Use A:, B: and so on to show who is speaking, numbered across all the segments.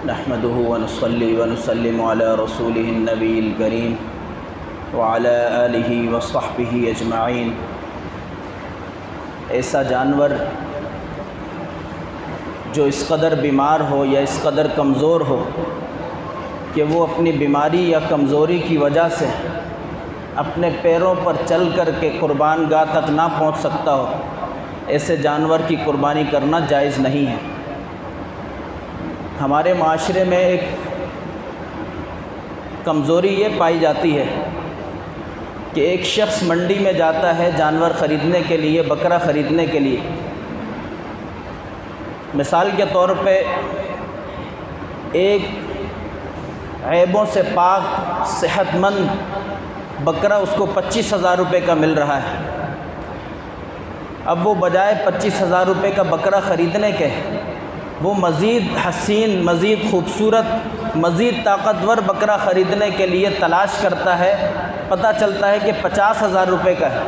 A: نحمده ونصلي ونسلم على رسوله النبي الكريم وعلى آله وصحبه اجمعین۔ ایسا جانور جو اس قدر بیمار ہو یا اس قدر کمزور ہو کہ وہ اپنی بیماری یا کمزوری کی وجہ سے اپنے پیروں پر چل کر کے قربان گاہ تک نہ پہنچ سکتا ہو، ایسے جانور کی قربانی کرنا جائز نہیں ہے۔ ہمارے معاشرے میں ایک کمزوری یہ پائی جاتی ہے کہ ایک شخص منڈی میں جاتا ہے جانور خریدنے کے لیے، بکرا خریدنے کے لیے۔ مثال کے طور پہ ایک عیبوں سے پاک صحت مند بکرا اس کو 25,000 روپے کا مل رہا ہے۔ اب وہ بجائے 25,000 روپے کا بکرا خریدنے کے وہ مزید حسین، مزید خوبصورت، مزید طاقتور بکرا خریدنے کے لیے تلاش کرتا ہے۔ پتہ چلتا ہے کہ 50,000 روپے کا ہے،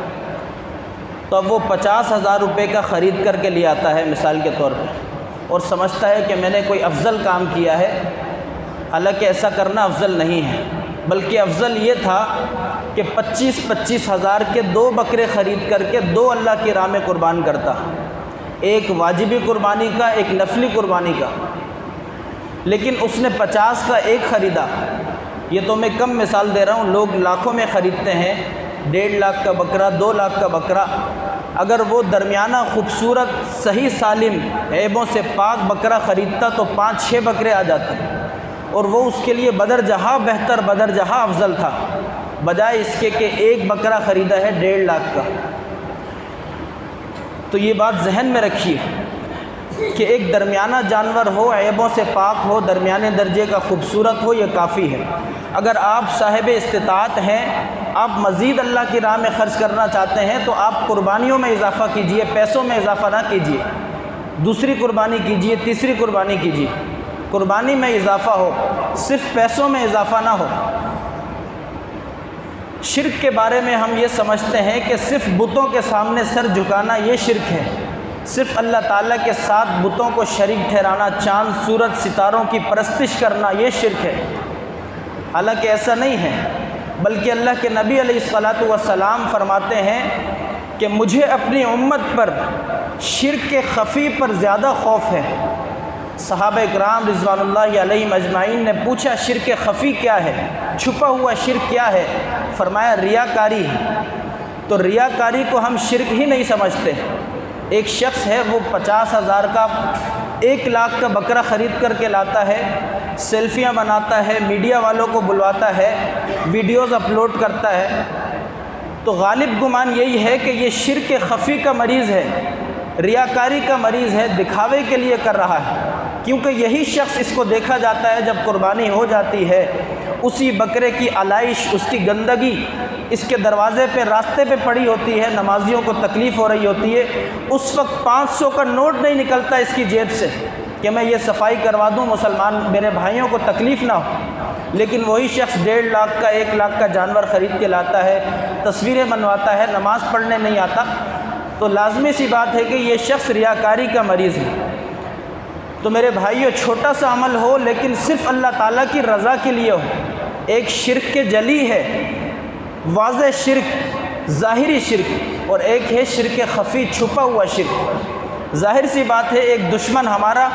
A: تو اب وہ 50,000 روپے کا خرید کر کے لے آتا ہے مثال کے طور پہ، اور سمجھتا ہے کہ میں نے کوئی افضل کام کیا ہے۔ حالانکہ ایسا کرنا افضل نہیں ہے، بلکہ افضل یہ تھا کہ 25,000 کے 2 بکرے خرید کر کے 2 اللہ کی راہ میں قربان کرتا، ایک واجبی قربانی کا، ایک نفلی قربانی کا۔ لیکن اس نے 50 کا ایک خریدا۔ یہ تو میں کم مثال دے رہا ہوں، لوگ لاکھوں میں خریدتے ہیں، 1.5 لاکھ کا بکرا، 2 لاکھ کا بکرا۔ اگر وہ درمیانہ خوبصورت صحیح سالم عیبوں سے پاک بکرا خریدتا تو 5-6 بکرے آ جاتے، اور وہ اس کے لیے بدر جہاں بہتر، بدر جہاں افضل تھا، بجائے اس کے کہ ایک بکرا خریدا ہے 1.5 لاکھ کا۔ تو یہ بات ذہن میں رکھیے کہ ایک درمیانہ جانور ہو، عیبوں سے پاک ہو، درمیانے درجے کا خوبصورت ہو، یہ کافی ہے۔ اگر آپ صاحب استطاعت ہیں، آپ مزید اللہ کی راہ میں خرچ کرنا چاہتے ہیں، تو آپ قربانیوں میں اضافہ کیجئے، پیسوں میں اضافہ نہ کیجئے۔ دوسری قربانی کیجئے، تیسری قربانی کیجئے۔ قربانی میں اضافہ ہو، صرف پیسوں میں اضافہ نہ ہو۔ شرک کے بارے میں ہم یہ سمجھتے ہیں کہ صرف بتوں کے سامنے سر جھکانا یہ شرک ہے، صرف اللہ تعالیٰ کے ساتھ بتوں کو شریک ٹھہرانا، چاند، سورج، ستاروں کی پرستش کرنا یہ شرک ہے۔ حالانکہ ایسا نہیں ہے، بلکہ اللہ کے نبی علیہ الصلاۃ والسلام فرماتے ہیں کہ مجھے اپنی امت پر شرک خفی پر زیادہ خوف ہے۔ صحابہ اکرام رضوان اللہ علیہم اجمعین نے پوچھا شرک خفی کیا ہے، چھپا ہوا شرک کیا ہے؟ فرمایا ریاکاری ہے۔ تو ریاکاری کو ہم شرک ہی نہیں سمجھتے۔ ایک شخص ہے، وہ 50,000 کا 1 لاکھ کا بکرا خرید کر کے لاتا ہے، سیلفیاں بناتا ہے، میڈیا والوں کو بلواتا ہے، ویڈیوز اپلوڈ کرتا ہے، تو غالب گمان یہی ہے کہ یہ شرک خفی کا مریض ہے، ریاکاری کا مریض ہے، دکھاوے کے لیے کر رہا ہے۔ کیونکہ یہی شخص اس کو دیکھا جاتا ہے جب قربانی ہو جاتی ہے، اسی بکرے کی علائش، اس کی گندگی اس کے دروازے پہ، راستے پہ پڑی ہوتی ہے، نمازیوں کو تکلیف ہو رہی ہوتی ہے، اس وقت 500 کا نوٹ نہیں نکلتا اس کی جیب سے کہ میں یہ صفائی کروا دوں، مسلمان میرے بھائیوں کو تکلیف نہ ہو۔ لیکن وہی شخص 1.5 لاکھ کا 1 لاکھ کا جانور خرید کے لاتا ہے، تصویریں بنواتا ہے، نماز پڑھنے نہیں آتا، تو لازمی سی بات ہے کہ یہ شخص ریاکاری کا مریض ہے۔ تو میرے بھائیو، چھوٹا سا عمل ہو لیکن صرف اللہ تعالیٰ کی رضا کے لیے ہو، ایک شرک کے جلی ہے، واضح شرک، ظاہری شرک، اور ایک ہے شرک خفی، چھپا ہوا شرک۔ ظاہر سی بات ہے، ایک دشمن ہمارا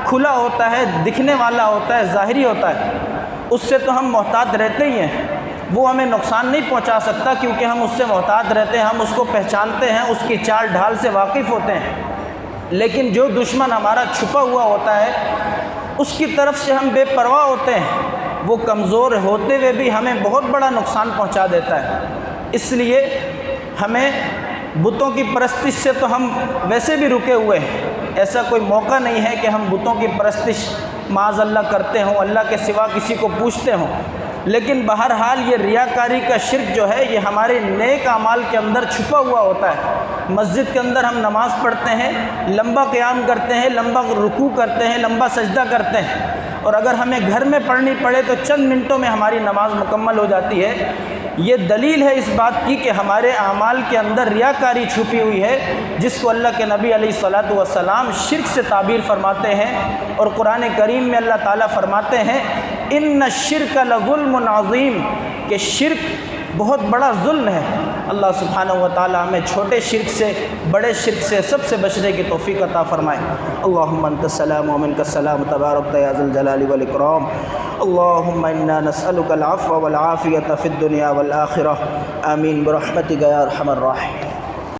A: کھلا ہوتا ہے، دکھنے والا ہوتا ہے، ظاہری ہوتا ہے، اس سے تو ہم محتاط رہتے ہی ہیں، وہ ہمیں نقصان نہیں پہنچا سکتا کیونکہ ہم اس سے محتاط رہتے ہیں، ہم اس کو پہچانتے ہیں، اس کی چال ڈھال سے واقف ہوتے ہیں۔ لیکن جو دشمن ہمارا چھپا ہوا ہوتا ہے، اس کی طرف سے ہم بے پرواہ ہوتے ہیں، وہ کمزور ہوتے ہوئے بھی ہمیں بہت بڑا نقصان پہنچا دیتا ہے۔ اس لیے ہمیں بتوں کی پرستش سے تو ہم ویسے بھی رکے ہوئے ہیں، ایسا کوئی موقع نہیں ہے کہ ہم بتوں کی پرستش معاذ اللہ کرتے ہوں، اللہ کے سوا کسی کو پوچھتے ہوں۔ لیکن بہرحال یہ ریاکاری کا شرک جو ہے، یہ ہمارے نیک اعمال کے اندر چھپا ہوا ہوتا ہے۔ مسجد کے اندر ہم نماز پڑھتے ہیں، لمبا قیام کرتے ہیں، لمبا رکوع کرتے ہیں، لمبا سجدہ کرتے ہیں، اور اگر ہمیں گھر میں پڑھنی پڑے تو چند منٹوں میں ہماری نماز مکمل ہو جاتی ہے۔ یہ دلیل ہے اس بات کی کہ ہمارے اعمال کے اندر ریاکاری چھپی ہوئی ہے، جس کو اللہ کے نبی علیہ الصلاۃ والسلام شرک سے تعبیر فرماتے ہیں، اور قرآن کریم میں اللہ تعالیٰ فرماتے ہیں ان الشرک لظلم عظیم، کہ شرک بہت بڑا ظلم ہے۔ اللہ سبحانہ و تعالیٰ ہمیں چھوٹے شرک سے، بڑے شرک سے، سب سے بچنے کی توفیق عطا فرمائے۔ اللہم انت السلام و منک السلام تبارکت یا ذا الجلال والاکرام۔ اللہم انا نسألک العفو والعافیۃ فی الدنیا والآخرہ، آمین برحمتک یا ارحم الراحمین۔